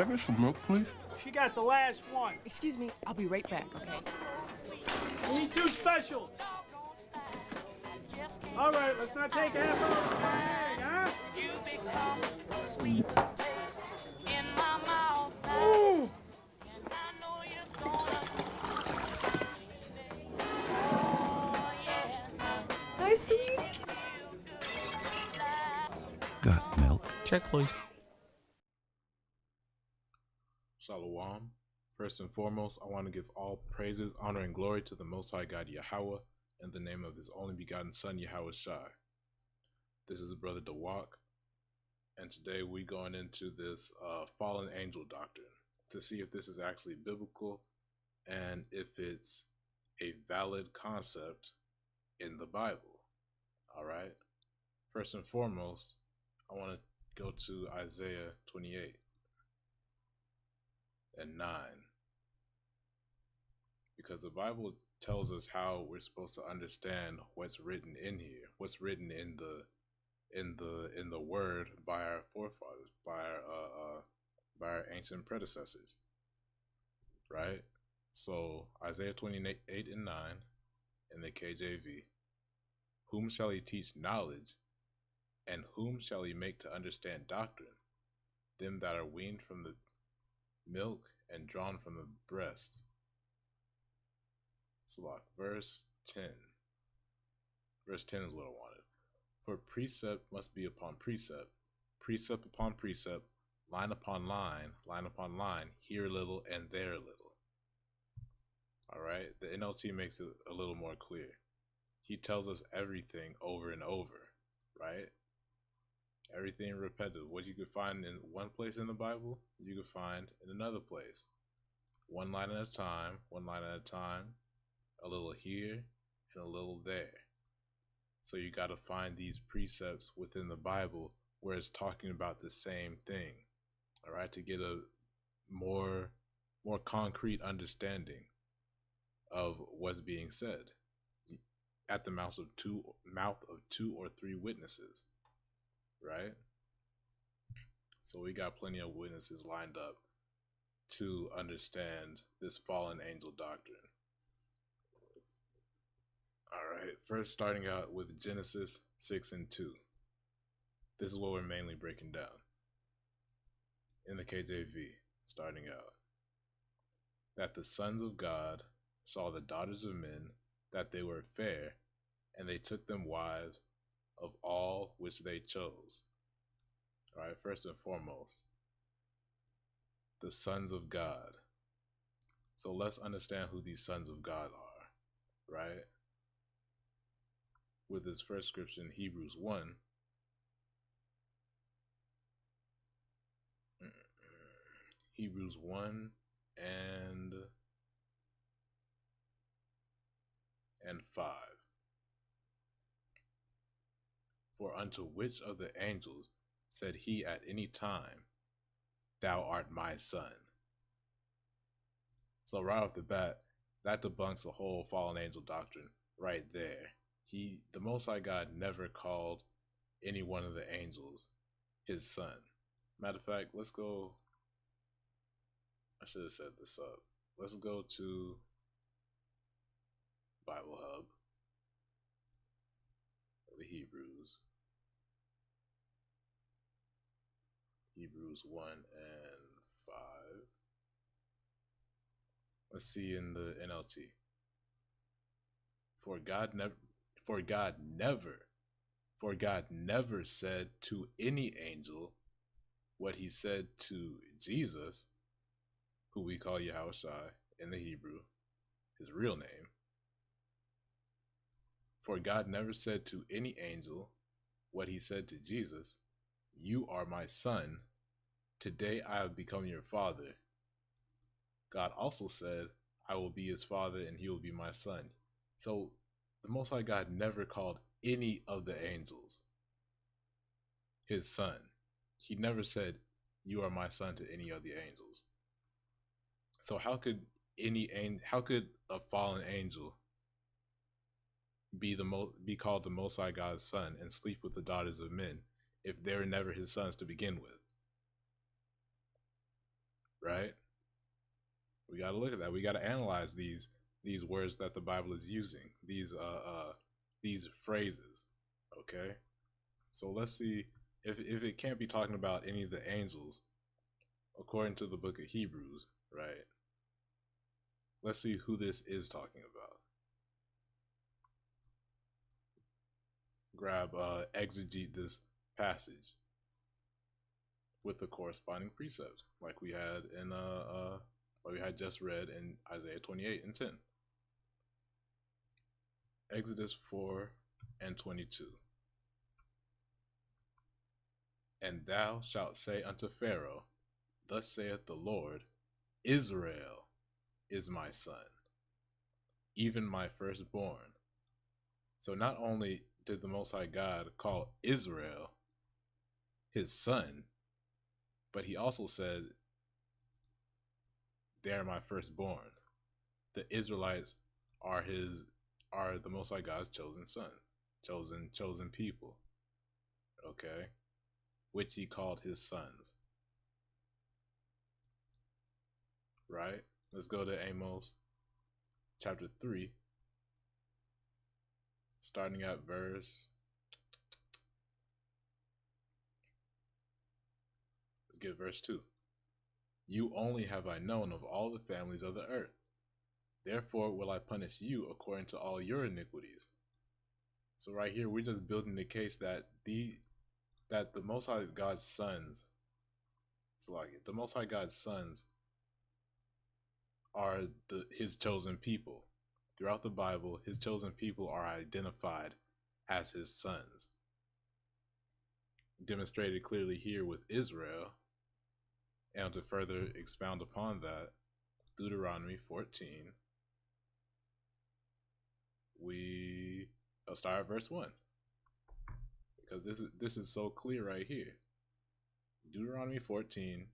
I get some milk, please? She got the last one. Excuse me, I'll be right back, okay? Need two special. All right, let's not take half of the bag, huh? You become a sweet taste in my mouth. Ooh. And I know you're gonna. Oh, yeah. Hi, sweetie. Got milk. Check, please. Shalom. First and foremost, I want to give all praises, honor, and glory to the Most High God Yahweh in the name of His only begotten Son, Yahweh Shai. This is Brother Dawak, and today we're going into this fallen angel doctrine to see if this is actually biblical and if it's a valid concept in the Bible. All right. First and foremost, I want to go to Isaiah 28 and 9, because the Bible tells us how we're supposed to understand what's written in here, what's written in the word by our forefathers, by our ancient predecessors, right? So Isaiah 28 and 9 in the KJV. Whom shall he teach knowledge, and whom shall he make to understand doctrine? Them that are weaned from the milk and drawn from the breast. Salak, verse 10. Verse 10 is what I wanted. For precept must be upon precept, precept upon precept, line upon line upon line, here a little and there a little. All right, the NLT makes it a little more clear. He tells us everything over and over, right? Everything repetitive. What you could find in one place in the Bible, you could find in another place. One line at a time, a little here and a little there. So you got to find these precepts within the Bible where it's talking about the same thing, all right, to get a more concrete understanding of what's being said at the mouth of two or three witnesses, right? So we got plenty of witnesses lined up to understand this fallen angel doctrine. All right, first starting out with Genesis 6 and 2. This is what we're mainly breaking down. In the KJV, starting out. That the sons of God saw the daughters of men, that they were fair, and they took them wives of all which they chose. All right, first and foremost, the sons of God. So let's understand who these sons of God are, right? With this first scripture in Hebrews 1. Hebrews 1 and 5. For unto which of the angels said he at any time, thou art my son? So right off the bat, that debunks the whole fallen angel doctrine right there. The Most High God never called any one of the angels his son. Matter of fact, let's go. I should have set this up. Let's go to Bible Hub, the Hebrews. Hebrews 1 and 5. Let's see in the NLT. For God never said to any angel what he said to Jesus, who we call Yahushua in the Hebrew, his real name. For God never said to any angel what he said to Jesus, you are my son, today I have become your father. God also said, I will be his father and he will be my son. So the Most High God never called any of the angels his son. He never said, you are my son to any of the angels. So how could a fallen angel be called the Most High God's son and sleep with the daughters of men if they were never his sons to begin with? right? We got to look at that. We got to analyze these words that the Bible is using, these phrases, okay? So let's see if it can't be talking about any of the angels according to the book of Hebrews, right? Let's see who this is talking about. Grab exegete this passage with the corresponding precept, like we had in like we had just read in Isaiah 28 and 10. Exodus 4:22. And thou shalt say unto Pharaoh, Thus saith the Lord, Israel is my son, even my firstborn. So not only did the Most High God call Israel his son, but he also said, they're my firstborn. The Israelites are the Most High God's chosen son, chosen people. Okay? Which he called his sons. Right? Let's go to Amos chapter 3, starting at verse, let's get verse 2. You only have I known of all the families of the earth. Therefore will I punish you according to all your iniquities. So right here, we're just building the case that the Most High God's sons, the Most High God's sons are his chosen people. Throughout the Bible, his chosen people are identified as his sons. Demonstrated clearly here with Israel. And to further expound upon that, Deuteronomy 14, I'll start at verse 1. Because this is so clear right here. Deuteronomy 14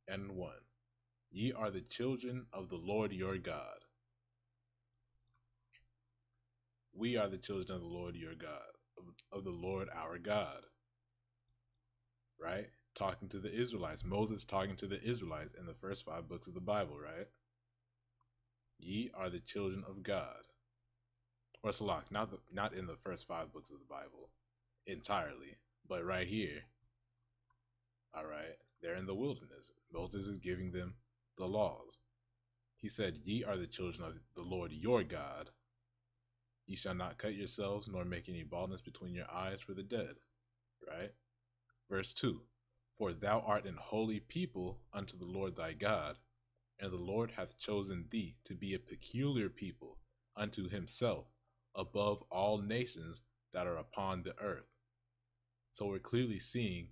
and 1. Ye are the children of the Lord your God. We are the children of the Lord your God, of the Lord our God. Right? Talking to the Israelites. Moses talking to the Israelites in the first 5 books of the Bible, right? Ye are the children of God. Or Salak, not in the first 5 books of the Bible entirely, but right here. All right, they're in the wilderness. Moses is giving them the laws. He said, Ye are the children of the Lord your God. Ye shall not cut yourselves, nor make any baldness between your eyes for the dead. Right? Verse 2. For thou art an holy people unto the Lord thy God, and the Lord hath chosen thee to be a peculiar people unto himself above all nations that are upon the earth. So we're clearly seeing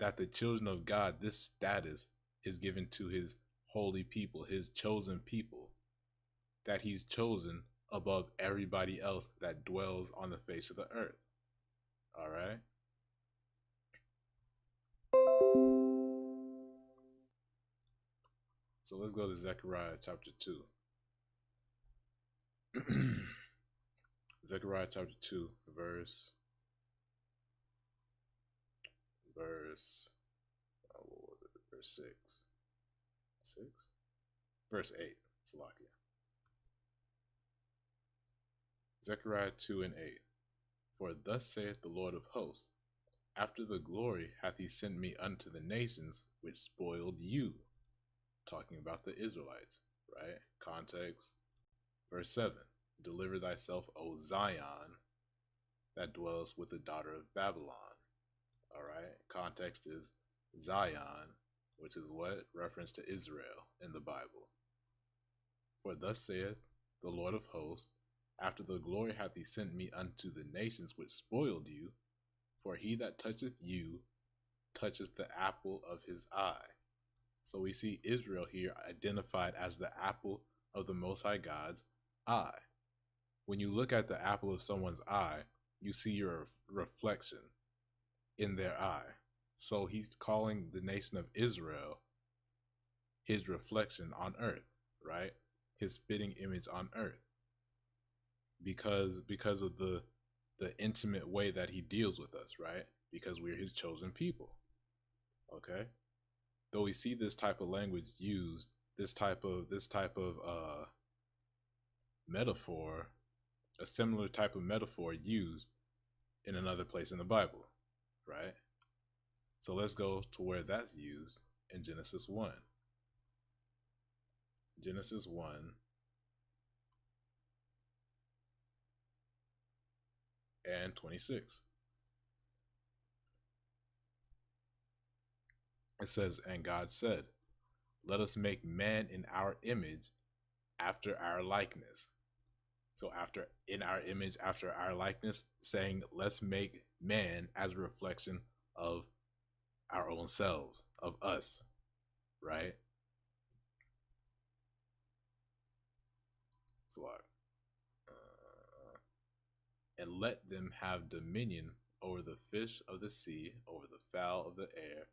that the children of God, this status is given to his holy people, his chosen people, that he's chosen above everybody else that dwells on the face of the earth. All right? So let's go to Zechariah chapter 2. Zechariah chapter 2, verse, what was it? Verse 6. 6? Verse 8, Salakia. Zechariah 2 and 8. For thus saith the Lord of hosts, after the glory hath he sent me unto the nations which spoiled you. Talking about the Israelites, right? Context. Verse 7. Deliver thyself, O Zion, that dwells with the daughter of Babylon. All right. Context is Zion, which is what? Reference to Israel in the Bible. For thus saith the Lord of hosts, after the glory hath he sent me unto the nations which spoiled you, for he that toucheth you toucheth the apple of his eye. So we see Israel here identified as the apple of the Most High God's eye. When you look at the apple of someone's eye, you see your reflection in their eye. So he's calling the nation of Israel his reflection on earth, right? His spitting image on earth. Because of the intimate way that he deals with us, right? Because we're his chosen people. Okay? though we see this type of language used, this type of metaphor, a similar type of metaphor used in another place in the Bible, right? So let's go to where that's used in Genesis 1. Genesis 1 and 26. It says, "And God said, let us make man in our image, after our likeness." So after, in our image, after our likeness, saying let's make man as a reflection of our own selves, of us, right? So and let them have dominion over the fish of the sea, over the fowl of the air,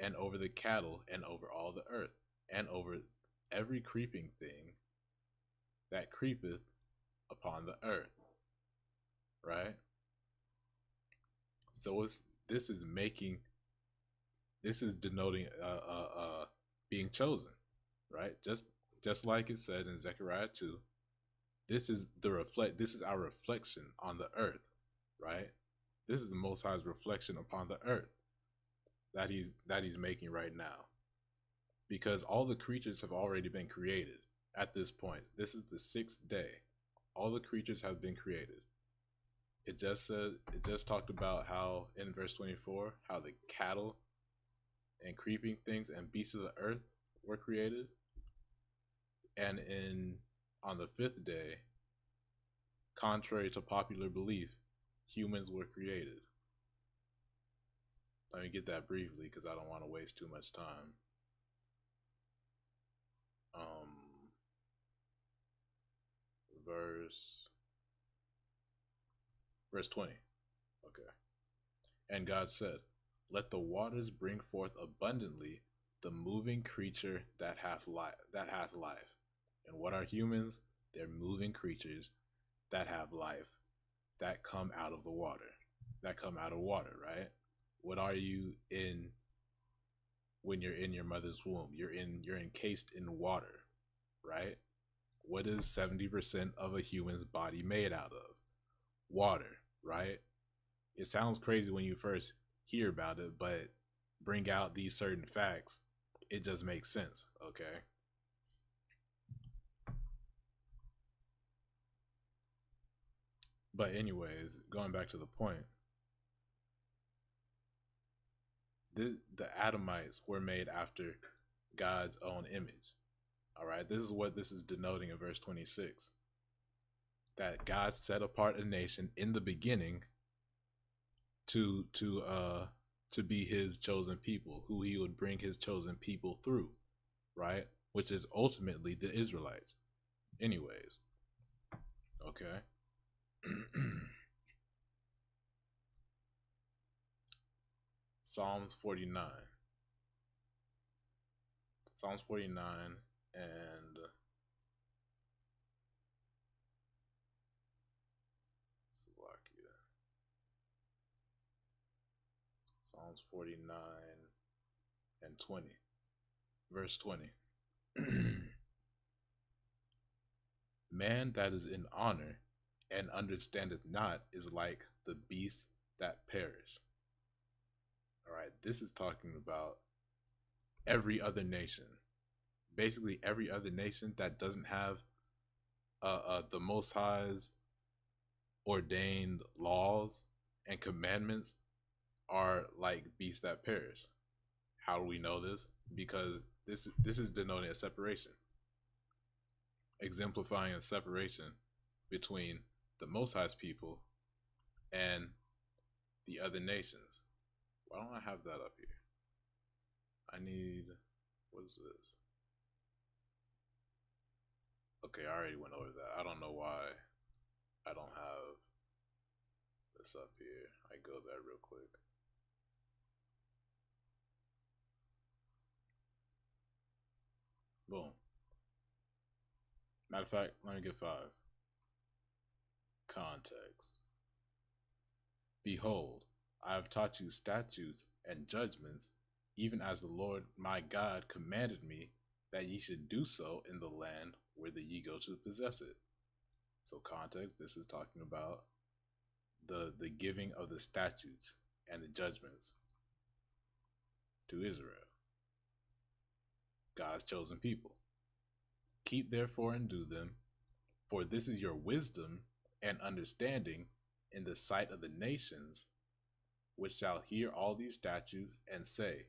and over the cattle, and over all the earth, and over every creeping thing that creepeth upon the earth, right? So this is denoting being chosen, right? Just like it said in Zechariah 2, this is our reflection on the earth, right? This is the Most High's reflection upon the earth that he's making right now, because all the creatures have already been created at this point. This is the 6th day. All the creatures have been created. It just talked about how in verse 24, how the cattle and creeping things and beasts of the earth were created. And on the 5th day, contrary to popular belief, humans were created. Let me get that briefly because I don't want to waste too much time. Verse 20. Okay. "And God said, let the waters bring forth abundantly the moving creature that hath life. And what are humans? They're moving creatures that have life, that come out of the water, right? What are you in when you're in your mother's womb? You're encased in water, right? What is 70% of a human's body made out of? Water, right? It sounds crazy when you first hear about it, but bring out these certain facts, it just makes sense, okay? But anyways, going back to the point, the Adamites were made after God's own image. All right, this is what this is denoting in verse 26. That God set apart a nation in the beginning to be his chosen people, who he would bring his chosen people through, right? Which is ultimately the Israelites. Anyways, okay. Psalms 49. Psalms 49 and Slovakia. Psalms 49 and 20. Verse 20. Man that is in honor and understandeth not is like the beasts that perish. All right, this is talking about every other nation. Basically, every other nation that doesn't have the Most High's ordained laws and commandments are like beasts that perish. How do we know this? Because this is denoting a separation, exemplifying a separation between the Most High's people and the other nations. Why don't I have that up here? I need, what is this? Okay, I already went over that. I don't know why I don't have this up here. I go there real quick. Boom. Matter of fact, let me get 5. Context. Behold, I have taught you statutes and judgments, even as the Lord my God commanded me that ye should do so in the land whither ye go to possess it. So context, this is talking about the giving of the statutes and the judgments to Israel, God's chosen people. Keep therefore and do them, for this is your wisdom and understanding in the sight of the nations, which shall hear all these statutes and say,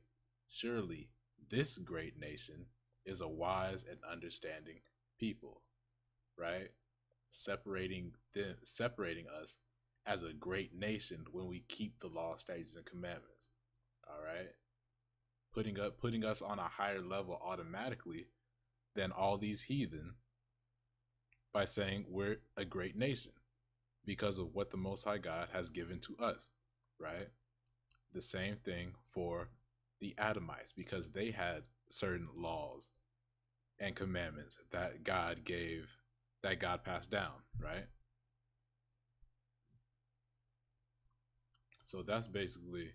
surely this great nation is a wise and understanding people, right? Separating us as a great nation when we keep the law, statutes, and commandments. All right, putting us on a higher level automatically than all these heathen by saying we're a great nation because of what the Most High God has given to us, right? The same thing for the Adamites, because they had certain laws and commandments that God gave, that God passed down, right? So that's basically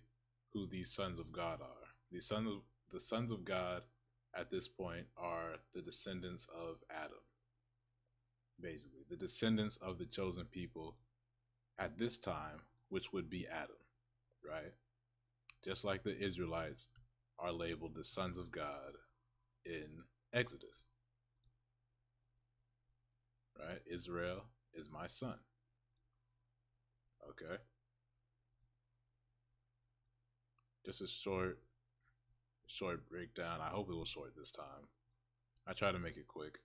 who these sons of God are. The sons of God at this point are the descendants of Adam. Basically, the descendants of the chosen people at this time, which would be Adam, right? Just like the Israelites are labeled the sons of God in Exodus, right? Israel is my son. Okay. Just a short breakdown. I hope it was short this time. I try to make it quick.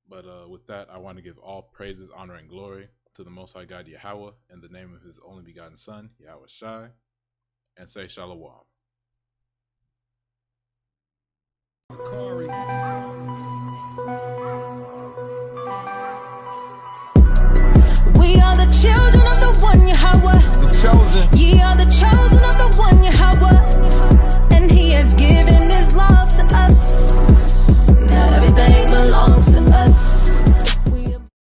But with that, I want to give all praises, honor, and glory to the Most High God Yahweh in the name of his only begotten Son, Yahweh Shai, and say Shalom. We are the children of the one Yahweh.